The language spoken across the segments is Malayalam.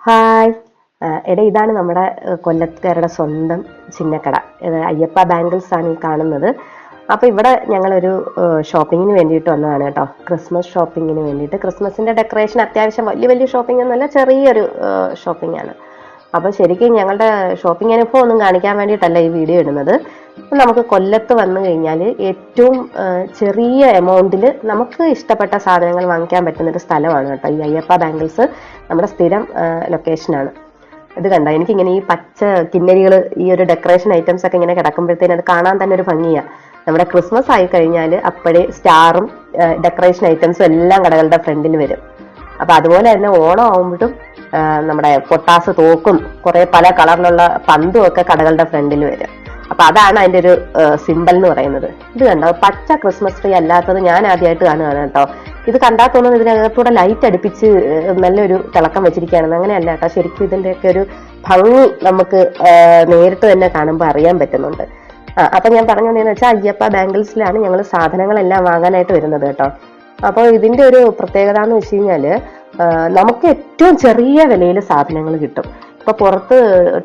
ഹായ്. എടാ, ഇതാണ് നമ്മുടെ കൊല്ലത്തുകാരുടെ സ്വന്തം ചിന്നക്കട. ഇത് അയ്യപ്പ ബാംഗിൾസ് ആണ് ഈ കാണുന്നത്. അപ്പോൾ ഇവിടെ ഞങ്ങളൊരു ഷോപ്പിങ്ങിന് വേണ്ടിയിട്ട് വന്നതാണ് കേട്ടോ. ക്രിസ്മസ് ഷോപ്പിങ്ങിന് വേണ്ടിയിട്ട്. ക്രിസ്മസിൻ്റെ ഡെക്കറേഷൻ അത്യാവശ്യം വലിയ വലിയ ഷോപ്പിംഗ് ഒന്നുമല്ല, ചെറിയൊരു ഷോപ്പിംഗ് ആണ്. അപ്പോൾ ശരിക്കും ഞങ്ങളുടെ ഷോപ്പിംഗ് അനുഭവം ഒന്നും കാണിക്കാൻ വേണ്ടിയിട്ടല്ല ഈ വീഡിയോ ഇടുന്നത്. നമുക്ക് കൊല്ലത്ത് വന്നു കഴിഞ്ഞാൽ ഏറ്റവും ചെറിയ എമൗണ്ടിൽ നമുക്ക് ഇഷ്ടപ്പെട്ട സാധനങ്ങൾ വാങ്ങിക്കാൻ പറ്റുന്നൊരു സ്ഥലമാണ് കേട്ടോ ഈ അയ്യപ്പ ബാംഗിൾസ്. നമ്മുടെ സ്ഥിരം ലൊക്കേഷനാണ്. ഇത് കണ്ടോ, എനിക്കിങ്ങനെ ഈ പച്ച കിന്നരികൾ, ഈ ഒരു ഡെക്കറേഷൻ ഐറ്റംസ് ഒക്കെ ഇങ്ങനെ കിടക്കുമ്പോഴത്തേനും അത് കാണാൻ തന്നെ ഒരു ഭംഗിയാണ്. നമ്മുടെ ക്രിസ്മസ് ആയി കഴിഞ്ഞാൽ അപ്പോഴേ സ്റ്റാറും ഡെക്കറേഷൻ ഐറ്റംസും എല്ലാം കടകളുടെ ഫ്രണ്ടിൽ വരും. അപ്പൊ അതുപോലെ തന്നെ ഓണം ആവുമ്പോഴും നമ്മുടെ പൊട്ടാസ് തോക്കും കുറെ പല കളറിലുള്ള പന്തും ഒക്കെ കടകളുടെ ഫ്രണ്ടിൽ വരും. അപ്പൊ അതാണ് അതിന്റെ ഒരു സിമ്പൽ എന്ന് പറയുന്നത്. ഇത് കണ്ടോ, പച്ച ക്രിസ്മസ് ട്രീ അല്ലാത്തത് ഞാൻ ആദ്യമായിട്ട് കാണുകയാണ് കേട്ടോ. ഇത് കണ്ടാൽ തോന്നുന്നത് ഇതിനകത്തൂടെ ലൈറ്റ് അടുപ്പിച്ച് നല്ലൊരു തിളക്കം വെച്ചിരിക്കുകയാണെന്ന്. അങ്ങനെയല്ല കേട്ടോ, ശരിക്കും ഇതിന്റെയൊക്കെ ഒരു ഭംഗി നമുക്ക് നേരിട്ട് തന്നെ കാണുമ്പോൾ അറിയാൻ പറ്റുന്നുണ്ട്. അപ്പൊ ഞാൻ പറഞ്ഞതെന്ന് വെച്ചാൽ അയ്യപ്പ ബാംഗിൾസിലാണ് ഞങ്ങൾ സാധനങ്ങളെല്ലാം വാങ്ങാനായിട്ട് വരുന്നത് കേട്ടോ. അപ്പോൾ ഇതിന്റെ ഒരു പ്രത്യേകത എന്ന് വെച്ച് കഴിഞ്ഞാല് നമുക്ക് ഏറ്റവും ചെറിയ വിലയിൽ സാധനങ്ങൾ കിട്ടും. ഇപ്പൊ പുറത്ത്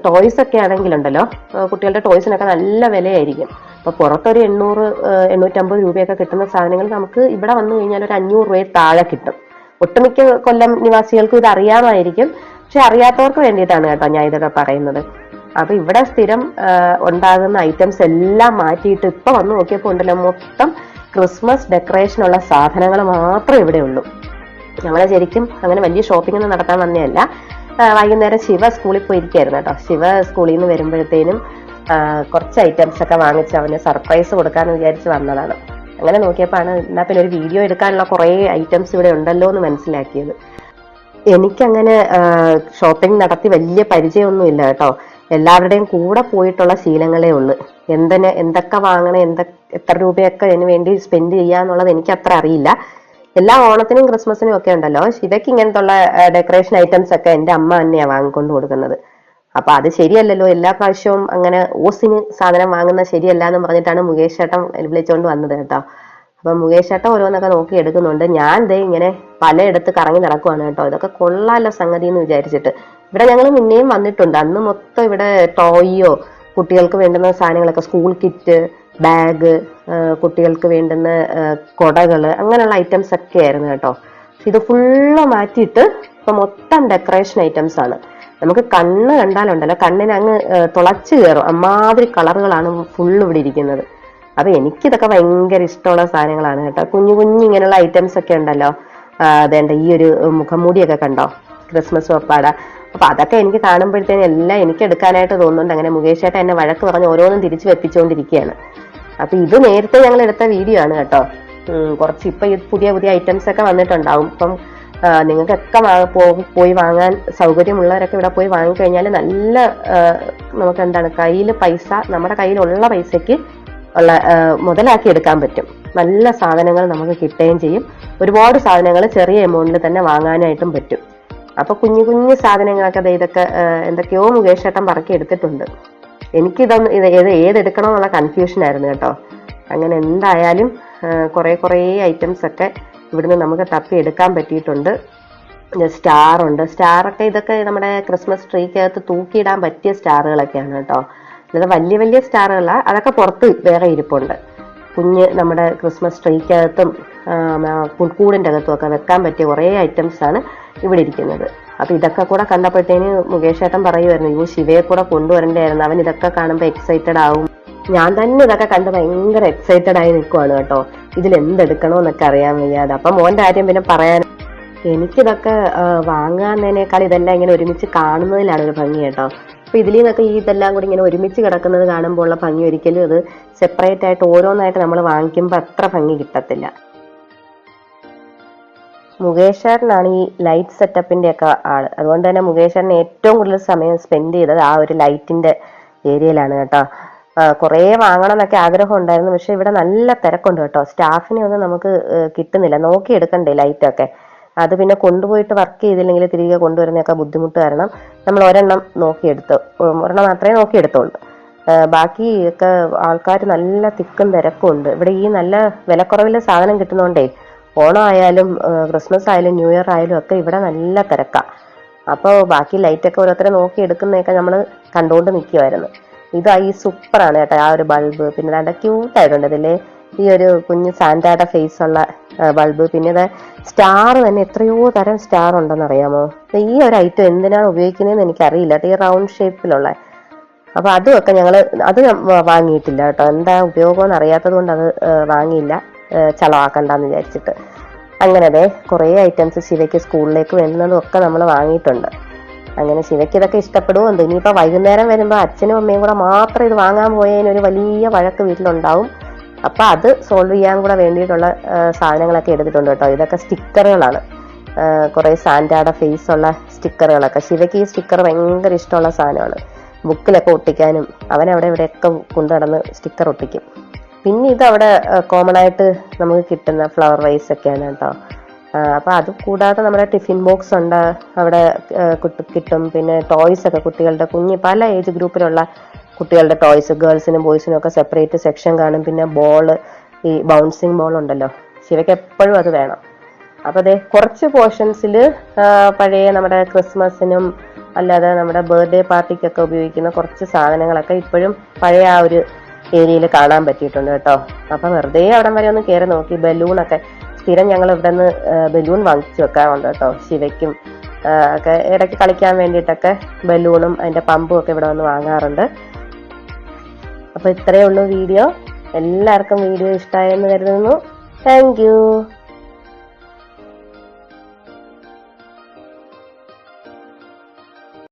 ടോയ്സ് ഒക്കെ ആണെങ്കിലുണ്ടല്ലോ, കുട്ടികളുടെ ടോയ്സിനൊക്കെ നല്ല വിലയായിരിക്കും. അപ്പൊ പുറത്തൊരു 800-850 രൂപയൊക്കെ കിട്ടുന്ന സാധനങ്ങൾ നമുക്ക് ഇവിടെ വന്നു കഴിഞ്ഞാൽ ഒരു 500 രൂപയിൽ താഴെ കിട്ടും. ഒട്ടുമിക്ക കൊല്ലം നിവാസികൾക്കും ഇത് അറിയാമായിരിക്കും, പക്ഷെ അറിയാത്തവർക്ക് വേണ്ടിയിട്ടാണ് കേട്ടോ ഞാൻ ഇതൊക്കെ പറയുന്നത്. അപ്പൊ ഇവിടെ സ്ഥിരം ഉണ്ടാകുന്ന ഐറ്റംസ് എല്ലാം മാറ്റിയിട്ട് ഇപ്പൊ വന്ന് നോക്കിയപ്പോൾ ഉണ്ടല്ലോ, മൊത്തം ക്രിസ്മസ് ഡെക്കറേഷനുള്ള സാധനങ്ങൾ മാത്രമേ ഇവിടെ ഉള്ളൂ. ഞങ്ങളെ ശരിക്കും അങ്ങനെ വലിയ ഷോപ്പിംഗ് ഒന്നും നടത്താൻ വന്നതല്ല. വൈകുന്നേരം ശിവ സ്കൂളിൽ പോയിരിക്കായിരുന്നു കേട്ടോ. ശിവ സ്കൂളിൽ നിന്ന് വരുമ്പോഴത്തേനും കുറച്ച് ഐറ്റംസ് ഒക്കെ വാങ്ങിച്ച് അവന് സർപ്രൈസ് കൊടുക്കാന്ന് വിചാരിച്ച് വന്നതാണ്. അങ്ങനെ നോക്കിയപ്പോഴാണ് എന്നാ പിന്നെ ഒരു വീഡിയോ എടുക്കാനുള്ള കുറേ ഐറ്റംസ് ഇവിടെ ഉണ്ടല്ലോ എന്ന് മനസ്സിലാക്കിയത്. എനിക്കങ്ങനെ ഷോപ്പിംഗ് നടത്തി വലിയ പരിചയമൊന്നുമില്ല കേട്ടോ. എല്ലാവരുടെയും കൂടെ പോയിട്ടുള്ള ശീലങ്ങളേ ഉള്ളു. എന്തൊക്കെ വാങ്ങണം, എത്ര രൂപയൊക്കെ അതിന് വേണ്ടി സ്പെൻഡ് ചെയ്യാന്നുള്ളത് എനിക്ക് അത്ര അറിയില്ല. എല്ലാ ഓണത്തിനും ക്രിസ്മസിനും ഒക്കെ ഉണ്ടല്ലോ, ശിവയ്ക്ക് ഇങ്ങനത്തെ ഉള്ള ഡെക്കറേഷൻ ഐറ്റംസ് ഒക്കെ എൻ്റെ അമ്മ തന്നെയാണ് വാങ്ങിക്കൊണ്ട് കൊടുക്കുന്നത്. അപ്പൊ അത് ശരിയല്ലല്ലോ, എല്ലാ പ്രാവശ്യവും അങ്ങനെ ഓസിന് സാധനം വാങ്ങുന്ന ശരിയല്ല എന്ന് പറഞ്ഞിട്ടാണ് മുകേഷ് ചേട്ടൻ വിളിച്ചോണ്ട് വന്നത് കേട്ടോ. അപ്പൊ മുകേഷ് ചേട്ടൻ ഓരോന്നൊക്കെ നോക്കി എടുക്കുന്നുണ്ട്. ഞാൻ ദേ ഇങ്ങനെ പലയിടത്ത് കറങ്ങി നടക്കുവാണ് കേട്ടോ. ഇതൊക്കെ കൊള്ളാലോ സംഗതി എന്ന് വിചാരിച്ചിട്ട്. ഇവിടെ ഞങ്ങൾ മുന്നേയും വന്നിട്ടുണ്ട്. അന്ന് മൊത്തം ഇവിടെ ടോയോ, കുട്ടികൾക്ക് വേണ്ടുന്ന സാധനങ്ങളൊക്കെ, സ്കൂൾ കിറ്റ്, ബാഗ്, കുട്ടികൾക്ക് വേണ്ടുന്ന കൊടകള്, അങ്ങനെയുള്ള ഐറ്റംസ് ഒക്കെ ആയിരുന്നു കേട്ടോ. ഇത് ഫുള്ള് മാറ്റിയിട്ട് ഇപ്പൊ മൊത്തം ഡെക്കറേഷൻ ഐറ്റംസ് ആണ്. നമുക്ക് കണ്ണ് കണ്ടാലുണ്ടല്ലോ, കണ്ണിന് അങ്ങ് തുളച്ചു കയറും. അമ്മാതിരി കളറുകളാണ് ഫുള്ള് ഇവിടെ ഇരിക്കുന്നത്. അപ്പൊ എനിക്കിതൊക്കെ ഭയങ്കര ഇഷ്ടമുള്ള സാധനങ്ങളാണ് കേട്ടോ. കുഞ്ഞു കുഞ്ഞു ഇങ്ങനെയുള്ള ഐറ്റംസ് ഒക്കെ ഉണ്ടല്ലോ. അതേണ്ട ഈ ഒരു മുഖംമൂടിയൊക്കെ കണ്ടോ, ക്രിസ്മസ് പപ്പാട. അപ്പൊ അതൊക്കെ എനിക്ക് കാണുമ്പോഴത്തേനും എല്ലാം എനിക്ക് എടുക്കാനായിട്ട് തോന്നുന്നുണ്ട്. അങ്ങനെ മുകേഷ് ചേട്ടൻ എന്നെ വഴക്ക് പറഞ്ഞ് ഓരോന്നും തിരിച്ചു വെപ്പിച്ചുകൊണ്ടിരിക്കുകയാണ്. അപ്പൊ ഇത് നേരത്തെ ഞങ്ങൾ എടുത്ത വീഡിയോ ആണ് കേട്ടോ. കുറച്ച് ഇപ്പൊ ഈ പുതിയ പുതിയ ഐറ്റംസ് ഒക്കെ വന്നിട്ടുണ്ടാവും. ഇപ്പം നിങ്ങൾക്കൊക്കെ പോയി വാങ്ങാൻ സൗകര്യമുള്ളവരൊക്കെ ഇവിടെ പോയി വാങ്ങിക്കഴിഞ്ഞാൽ നല്ല നമുക്ക് എന്താണ് കയ്യിൽ പൈസ, നമ്മുടെ കയ്യിലുള്ള പൈസക്ക് ഉള്ള മുതലാക്കി എടുക്കാൻ പറ്റും. നല്ല സാധനങ്ങൾ നമുക്ക് കിട്ടുകയും ചെയ്യും. ഒരുപാട് സാധനങ്ങൾ ചെറിയ എമൗണ്ടിൽ തന്നെ വാങ്ങാനായിട്ടും പറ്റും. അപ്പൊ കുഞ്ഞു കുഞ്ഞു സാധനങ്ങളൊക്കെ ഇതൊക്കെ എന്തൊക്കെയോ മുകേഷ് ചേട്ടൻ പറക്കി എടുത്തിട്ടുണ്ട്. എനിക്കിതൊന്നും ഏതെടുക്കണം എന്നുള്ള കൺഫ്യൂഷൻ ആയിരുന്നു കേട്ടോ. അങ്ങനെ എന്തായാലും കുറേ ഐറ്റംസ് ഒക്കെ ഇവിടുന്ന് നമുക്ക് തപ്പി എടുക്കാൻ പറ്റിയിട്ടുണ്ട്. സ്റ്റാർ ഉണ്ട്. സ്റ്റാറൊക്കെ ഇതൊക്കെ നമ്മുടെ ക്രിസ്മസ് ട്രീക്കകത്ത് തൂക്കിയിടാൻ പറ്റിയ സ്റ്റാറുകളൊക്കെയാണ് കേട്ടോ. അല്ലാതെ വലിയ വലിയ സ്റ്റാറുകളാണ്. അതൊക്കെ പുറത്ത് വേറെ ഇരിപ്പുണ്ട്. കുഞ്ഞ് നമ്മുടെ ക്രിസ്മസ് ട്രീക്കകത്തും കൂടിൻ്റെ അകത്തും ഒക്കെ വെക്കാൻ പറ്റിയ കുറേ ഐറ്റംസ് ആണ് ഇവിടെ ഇരിക്കുന്നത്. അപ്പൊ ഇതൊക്കെ കൂടെ കണ്ടപ്പോഴത്തേന് മുകേഷ് ചേട്ടൻ പറയുമായിരുന്നു, ശിവയെ കൂടെ കൊണ്ടുവരണ്ടായിരുന്നു, അവൻ ഇതൊക്കെ കാണുമ്പോൾ എക്സൈറ്റഡ് ആവും. ഞാൻ തന്നെ ഇതൊക്കെ കണ്ട് ഭയങ്കര എക്സൈറ്റഡ് ആയി നിൽക്കുവാണ് കേട്ടോ. ഇതിൽ എന്തെടുക്കണോന്നൊക്കെ അറിയാൻ വയ്യാതെ. അപ്പൊ മോന്റെ കാര്യം പിന്നെ പറയാൻ, എനിക്കിതൊക്കെ വാങ്ങാന്നതിനേക്കാൾ ഇതെല്ലാം ഇങ്ങനെ ഒരുമിച്ച് കാണുന്നതിലാണ് ഒരു ഭംഗി കേട്ടോ. അപ്പൊ ഇതിൽ നിന്നൊക്കെ ഇതെല്ലാം കൂടി ഇങ്ങനെ ഒരുമിച്ച് കിടക്കുന്നത് കാണുമ്പോൾ ഉള്ള ഭംഗി ഒരിക്കലും ഇത് സെപ്പറേറ്റ് ആയിട്ട് ഓരോന്നായിട്ട് നമ്മൾ വാങ്ങിക്കുമ്പോൾ അത്ര ഭംഗി കിട്ടത്തില്ല. മുകേഷേട്ടനാണ് ഈ ലൈറ്റ് സെറ്റപ്പിന്റെ ഒക്കെ ആള്. അതുകൊണ്ട് തന്നെ മുകേഷേട്ടന് ഏറ്റവും കൂടുതൽ സമയം സ്പെൻഡ് ചെയ്തത് ആ ഒരു ലൈറ്റിന്റെ ഏരിയയിലാണ് കേട്ടോ. കുറേ വാങ്ങണം എന്നൊക്കെ ആഗ്രഹം ഉണ്ടായിരുന്നു, പക്ഷെ ഇവിടെ നല്ല തിരക്കുണ്ട് കേട്ടോ. സ്റ്റാഫിനെ ഒന്നും നമുക്ക് കിട്ടുന്നില്ല. നോക്കിയെടുക്കണ്ടേ ലൈറ്റൊക്കെ. അത് പിന്നെ കൊണ്ടുപോയിട്ട് വർക്ക് ചെയ്തില്ലെങ്കിൽ തിരികെ കൊണ്ടുവരുന്നതൊക്കെ ബുദ്ധിമുട്ട് കാരണം നമ്മൾ ഒരെണ്ണം മാത്രമേ നോക്കിയെടുത്തുള്ളൂ. ബാക്കി ഒക്കെ ആൾക്കാർ നല്ല തിക്കും തിരക്കും ഉണ്ട്. ഇവിടെ ഈ നല്ല വിലക്കുറവിൽ സാധനം കിട്ടുന്നോണ്ടേ ഓണം ആയാലും ക്രിസ്മസ് ആയാലും ന്യൂ ഇയർ ആയാലും ഒക്കെ ഇവിടെ നല്ല തിരക്കാണ്. അപ്പോൾ ബാക്കി ലൈറ്റൊക്കെ ഓരോരുത്തരെ നോക്കി എടുക്കുന്നതൊക്കെ നമ്മൾ കണ്ടുകൊണ്ട് നിൽക്കുമായിരുന്നു. ഈ സൂപ്പറാണ് കേട്ടോ ആ ഒരു ബൾബ്. പിന്നെ നല്ല ക്യൂട്ടായിട്ടുണ്ട് ഇതിൽ ഈ ഒരു കുഞ്ഞ് സാന്റായുടെ ഫേസ് ഉള്ള ബൾബ്. പിന്നെ ഇത് സ്റ്റാർ തന്നെ എത്രയോ തരം സ്റ്റാർ ഉണ്ടെന്ന് അറിയാമോ? ഈ ഒരു ഐറ്റം എന്തിനാണ് ഉപയോഗിക്കുന്നതെന്ന് എനിക്കറിയില്ല. ഈ റൗണ്ട് ഷേപ്പിലുള്ള. അപ്പൊ അതുമൊക്കെ അത് വാങ്ങിയിട്ടില്ല കേട്ടോ. എന്താ ഉപയോഗമെന്ന് അറിയാത്തത് കൊണ്ട് അത് വാങ്ങിയില്ല, ചളവാക്കണ്ടെന്ന് വിചാരിച്ചിട്ട്. അങ്ങനെ കുറേ ഐറ്റംസ് ശിവയ്ക്ക് സ്കൂളിലേക്ക് വേണ്ടുന്നതും ഒക്കെ നമ്മൾ വാങ്ങിയിട്ടുണ്ട്. അങ്ങനെ ശിവയ്ക്ക് ഇതൊക്കെ ഇഷ്ടപ്പെടുമോ എന്തോ. ഇനിയിപ്പോൾ വൈകുന്നേരം വരുമ്പോൾ അച്ഛനും അമ്മയും കൂടെ മാത്രം ഇത് വാങ്ങാൻ പോയതിന് ഒരു വലിയ വഴക്ക് വീട്ടിലുണ്ടാവും. അപ്പം അത് സോൾവ് ചെയ്യാൻ കൂടെ വേണ്ടിയിട്ടുള്ള സാധനങ്ങളൊക്കെ എടുത്തിട്ടുണ്ട് കേട്ടോ. ഇതൊക്കെ സ്റ്റിക്കറുകളാണ്, കുറേ സാന്റായുടെ ഫേസ് ഉള്ള സ്റ്റിക്കറുകളൊക്കെ. ശിവയ്ക്ക് ഈ സ്റ്റിക്കർ ഭയങ്കര ഇഷ്ടമുള്ള സാധനമാണ്. ബുക്കിലൊക്കെ ഒട്ടിക്കാനും അവനവിടെ ഇവിടെയൊക്കെ കൊണ്ടു നടന്ന് സ്റ്റിക്കർ ഒട്ടിക്കും. പിന്നെ ഇത് അവിടെ കോമൺ ആയിട്ട് നമുക്ക് കിട്ടുന്ന ഫ്ലവർ വൈസ് ഒക്കെയാണ് കേട്ടോ. അപ്പം അത് കൂടാതെ നമ്മുടെ ടിഫിൻ ബോക്സ് ഉണ്ട് അവിടെ കിട്ടും. പിന്നെ ടോയ്സ് ഒക്കെ കുട്ടികളുടെ പല ഏജ് ഗ്രൂപ്പിലുള്ള കുട്ടികളുടെ ടോയ്സ്, ഗേൾസിനും ബോയ്സിനും ഒക്കെ സെപ്പറേറ്റ് സെക്ഷൻ കാണും. പിന്നെ ഈ ബൗൺസിങ് ബോൾ ഉണ്ടല്ലോ, ശിവയ്ക്ക് എപ്പോഴും അത് വേണം. അപ്പൊ കുറച്ച് പോർഷൻസിൽ പഴയ നമ്മുടെ ക്രിസ്മസിനും അല്ലാതെ നമ്മുടെ ബർത്ത്ഡേ പാർട്ടിക്കൊക്കെ ഉപയോഗിക്കുന്ന കുറച്ച് സാധനങ്ങളൊക്കെ ഇപ്പോഴും പഴയ ആ ഒരു ഏരിയയിൽ കാണാൻ പറ്റിയിട്ടുണ്ട് കേട്ടോ. അപ്പൊ വെറുതെ അവിടം വരെ ഒന്ന് കയറി നോക്കി. ബലൂണൊക്കെ സ്ഥിരം ഞങ്ങൾ ഇവിടെ നിന്ന് ബലൂൺ വാങ്ങിച്ചു വെക്കാറുണ്ട് കേട്ടോ. ശിവയ്ക്കും ഒക്കെ ഇടയ്ക്ക് കളിക്കാൻ വേണ്ടിയിട്ടൊക്കെ ബലൂണും അതിന്റെ പമ്പും ഒക്കെ ഇവിടെ വന്ന് വാങ്ങാറുണ്ട്. അപ്പൊ ഇത്രയേ ഉള്ളൂ വീഡിയോ. എല്ലാവർക്കും വീഡിയോ ഇഷ്ടമായെന്ന് കരുതുന്നു. Thank you.